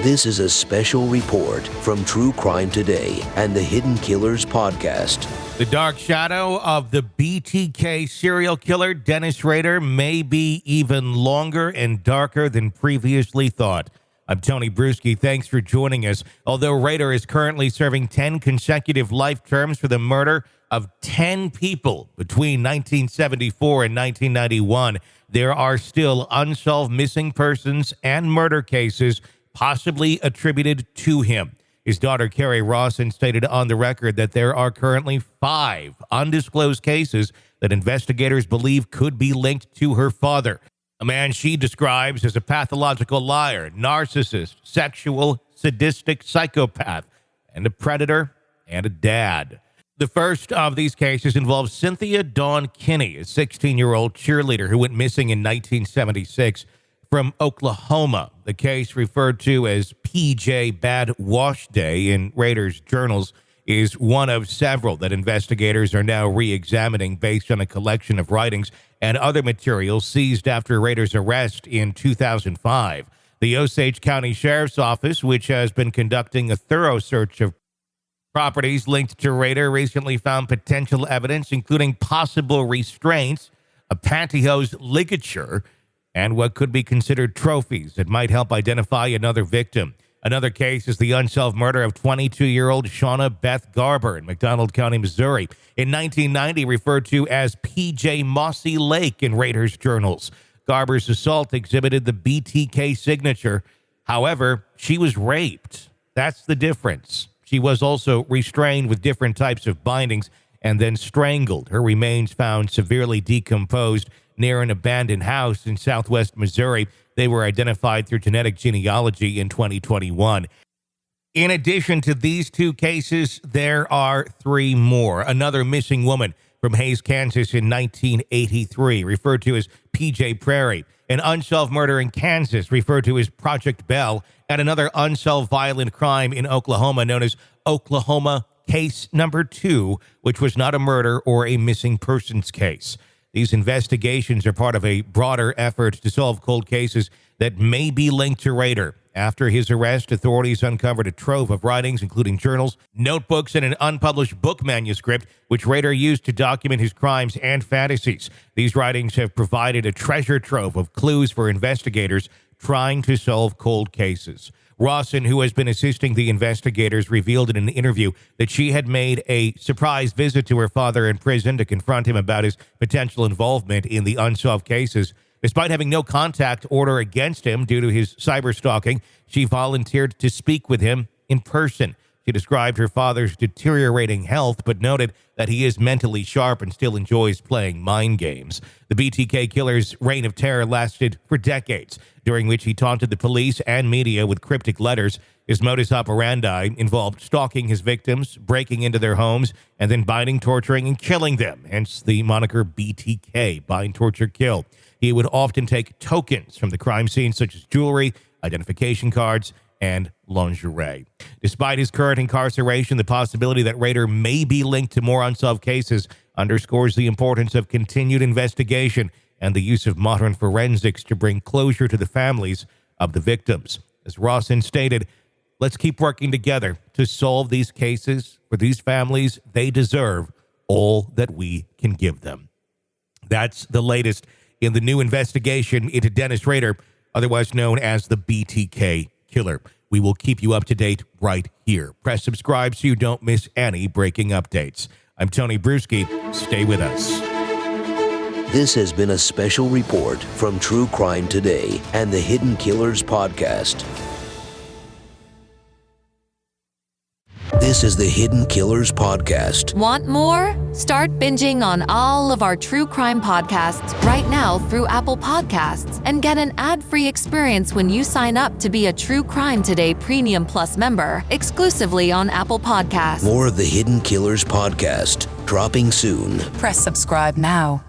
This is a special report from True Crime Today and the Hidden Killers podcast. The dark shadow of the BTK serial killer, Dennis Rader, may be even longer and darker than previously thought. I'm Tony Bruschi. Thanks for joining us. Although Rader is currently serving 10 consecutive life terms for the murder of 10 people between 1974 and 1991, there are still unsolved missing persons and murder cases possibly attributed to him. His daughter, Kerri Rawson, stated on the record that there are currently 5 undisclosed cases that investigators believe could be linked to her father, a man she describes as a pathological liar, narcissist, sexual, sadistic psychopath, and a predator and a dad. The first of these cases involves Cynthia Dawn Kinney, a 16-year-old cheerleader who went missing in 1976 from Oklahoma. The case, referred to as PJ Bad Wash Day in Rader's journals, is one of several that investigators are now re-examining based on a collection of writings and other materials seized after Rader's arrest in 2005. The Osage County Sheriff's Office, which has been conducting a thorough search of properties linked to Rader, recently found potential evidence, including possible restraints, a pantyhose ligature, and what could be considered trophies that might help identify another victim. Another case is the unsolved murder of 22-year-old Shauna Beth Garber in McDonald County, Missouri, in 1990, referred to as PJ Mossy Lake in Rader's journals. Garber's assault exhibited the BTK signature. However, she was raped. That's the difference. She was also restrained with different types of bindings and then strangled. Her remains found severely decomposed near an abandoned house in southwest Missouri. They were identified through genetic genealogy in 2021. In addition to these 2 cases, there are 3 more. Another missing woman from Hays, Kansas in 1983, referred to as PJ Prairie. An unsolved murder in Kansas, referred to as Project Bell. And another unsolved violent crime in Oklahoma known as Oklahoma Case Number 2, which was not a murder or a missing persons case. These investigations are part of a broader effort to solve cold cases that may be linked to Rader. After his arrest, authorities uncovered a trove of writings, including journals, notebooks, and an unpublished book manuscript, which Rader used to document his crimes and fantasies. These writings have provided a treasure trove of clues for investigators trying to solve cold cases. Rawson, who has been assisting the investigators, revealed in an interview that she had made a surprise visit to her father in prison to confront him about his potential involvement in the unsolved cases. Despite having no contact order against him due to his cyberstalking, she volunteered to speak with him in person. She described her father's deteriorating health, but noted that he is mentally sharp and still enjoys playing mind games. The BTK killer's reign of terror lasted for decades, during which he taunted the police and media with cryptic letters. His modus operandi involved stalking his victims, breaking into their homes, and then binding, torturing, and killing them, hence the moniker BTK, bind, torture, kill. He would often take tokens from the crime scene, such as jewelry, identification cards, and lingerie. Despite his current incarceration, the possibility that Rader may be linked to more unsolved cases underscores the importance of continued investigation and the use of modern forensics to bring closure to the families of the victims. As Rawson stated, let's keep working together to solve these cases. For these families, they deserve all that we can give them. That's the latest in the new investigation into Dennis Rader, otherwise known as the BTK killer. We will keep you up to date right here. Press subscribe so you don't miss any breaking updates. I'm Tony Bruschi. Stay with us. This has been a special report from True Crime Today and the Hidden Killers podcast. This is the Hidden Killers podcast. Want more? Start binging on all of our true crime podcasts right now through Apple Podcasts and get an ad-free experience when you sign up to be a True Crime Today Premium Plus member exclusively on Apple Podcasts. More of the Hidden Killers podcast dropping soon. Press subscribe now.